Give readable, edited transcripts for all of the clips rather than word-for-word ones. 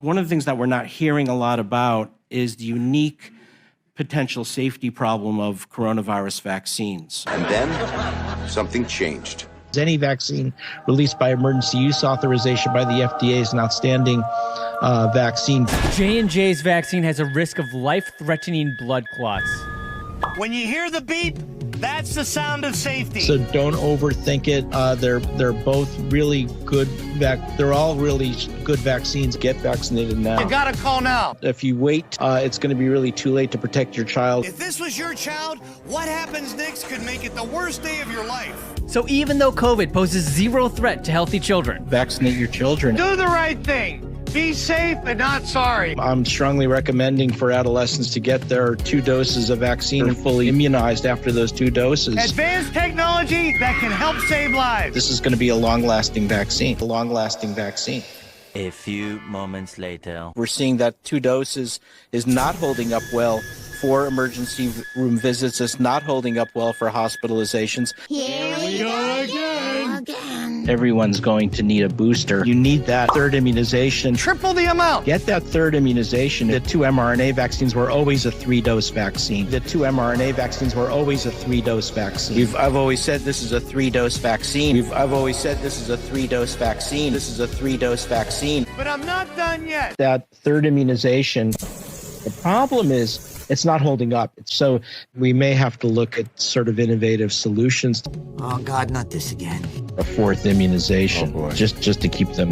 One of the things that we're not hearing a lot about is the unique potential safety problem of coronavirus vaccines. And then something changed. Any vaccine released by emergency use authorization by the FDA is an outstanding vaccine. J&J's vaccine has a risk of life-threatening blood clots. When you hear the beep, that's the sound of safety. So don't overthink it. They're both really good. They're all really good vaccines. Get vaccinated now. You gotta call now. If you wait, it's going to be really too late to protect your child. If this was your child, what happens next could make it the worst day of your life. So even though COVID poses zero threat to healthy children, Vaccinate your children. Do the right thing. Be safe and not sorry. I'm strongly recommending for adolescents to get their 2 doses of vaccine and fully immunized after those 2 doses. Advanced technology that can help save lives. This is going to be a long-lasting vaccine. A long-lasting vaccine. A few moments later. We're seeing that 2 doses is not holding up well for emergency room visits. It's not holding up well for hospitalizations. Here we go again. Everyone's going to need a booster. You need that 3rd immunization. Triple the amount. Get that 3rd immunization. The 2 mRNA vaccines were always a 3-dose vaccine. The 2 mRNA vaccines were always a 3-dose vaccine. I've always said this is a 3-dose vaccine. I've always said this is a 3-dose vaccine. This is a 3-dose vaccine. But I'm not done yet. That 3rd immunization, the problem is it's not holding up. So we may have to look at sort of innovative solutions. Oh God, not this again. A 4th immunization, just to keep them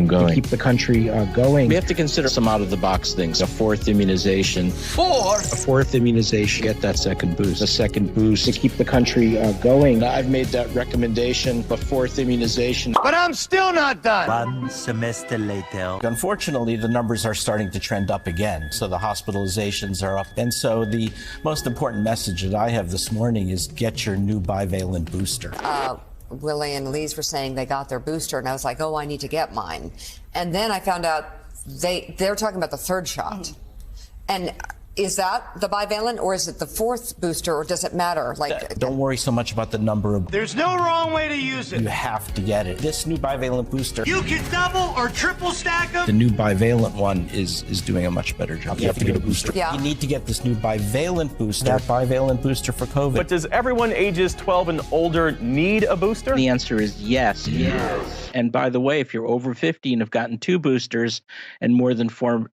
going, to keep the country going. We have to consider some out of the box things. A 4th immunization. A 4th immunization. Get that 2nd boost. A 2nd boost to keep the country going. I've made that recommendation. A 4th immunization. But I'm still not done. 1 semester later. Unfortunately, the numbers are starting to trend up again. So the hospitalizations are up. And so the most important message that I have this morning is get your new bivalent booster. Willie and Lise were saying they got their booster, and I was like, oh, I need to get mine. And then I found out they're talking about the 3rd shot. And is that the bivalent, or is it the 4th booster, or does it matter? Don't worry so much about the number of. There's no wrong way to use it. You have to get it. This new bivalent booster. You can double or triple stack them. The new bivalent one is doing a much better job. You have to get a booster. Yeah. You need to get this new bivalent booster. That bivalent booster for COVID. But does everyone ages 12 and older need a booster? The answer is yes. Yes. And by the way, if you're over 50 and have gotten 2 boosters and more than 2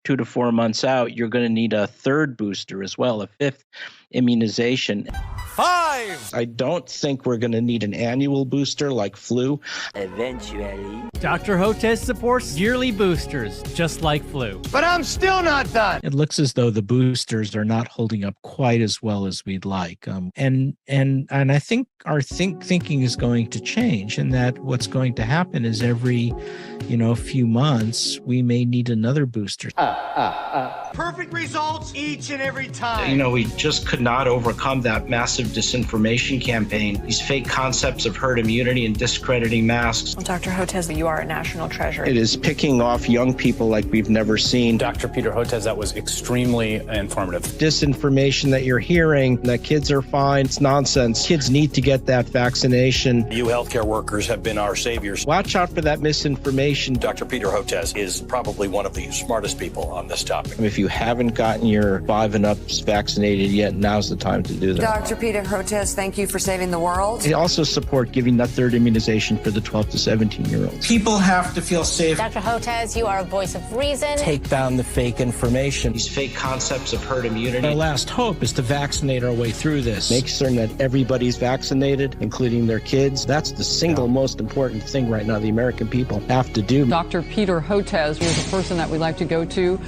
to 4 months out, you're going to need a 3rd booster as well, a 5th immunization. 5. I don't think we're going to need an annual booster like flu. Eventually. Dr. Hotez supports yearly boosters, just like flu. But I'm still not done. It looks as though the boosters are not holding up quite as well as we'd like. And I think our thinking is going to change, and that what's going to happen is every few months we may need another booster. Perfect results each and every time. We just could not overcome that massive disinformation campaign, these fake concepts of herd immunity and discrediting masks. Well, Dr. Hotez, you are a national treasure. It is picking off young people like we've never seen. Dr. Peter Hotez, that was extremely informative. Disinformation that you're hearing, that kids are fine, it's nonsense. Kids need to get that vaccination. You healthcare workers have been our saviors. Watch out for that misinformation. Dr. Peter Hotez is probably one of the smartest people on this topic. If you haven't gotten your 5 and ups vaccinated yet, now's the time to do that. Dr. Peter Hotez, thank you for saving the world. They also support giving that 3rd immunization for the 12 to 17-year-olds. People have to feel safe. Dr. Hotez, you are a voice of reason. Take down the fake information. These fake concepts of herd immunity. Our last hope is to vaccinate our way through this. Make certain that everybody's vaccinated, including their kids. That's the single most important thing right now the American people have to do. Dr. Peter Hotez was a person that we like to go to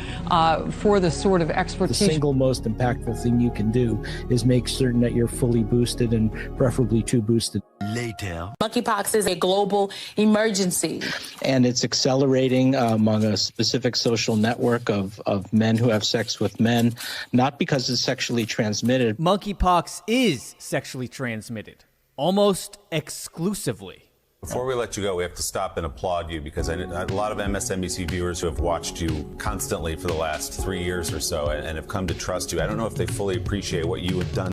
for the sort of expertise. The single most impactful thing you can do is make certain that you're fully boosted and preferably 2 boosted. Later. Monkeypox is a global emergency. And it's accelerating among a specific social network of men who have sex with men, not because it's sexually transmitted. Monkeypox is sexually transmitted, almost exclusively. Before we let you go, we have to stop and applaud you because a lot of MSNBC viewers who have watched you constantly for the last 3 years or so and have come to trust you. I don't know if they fully appreciate what you have done.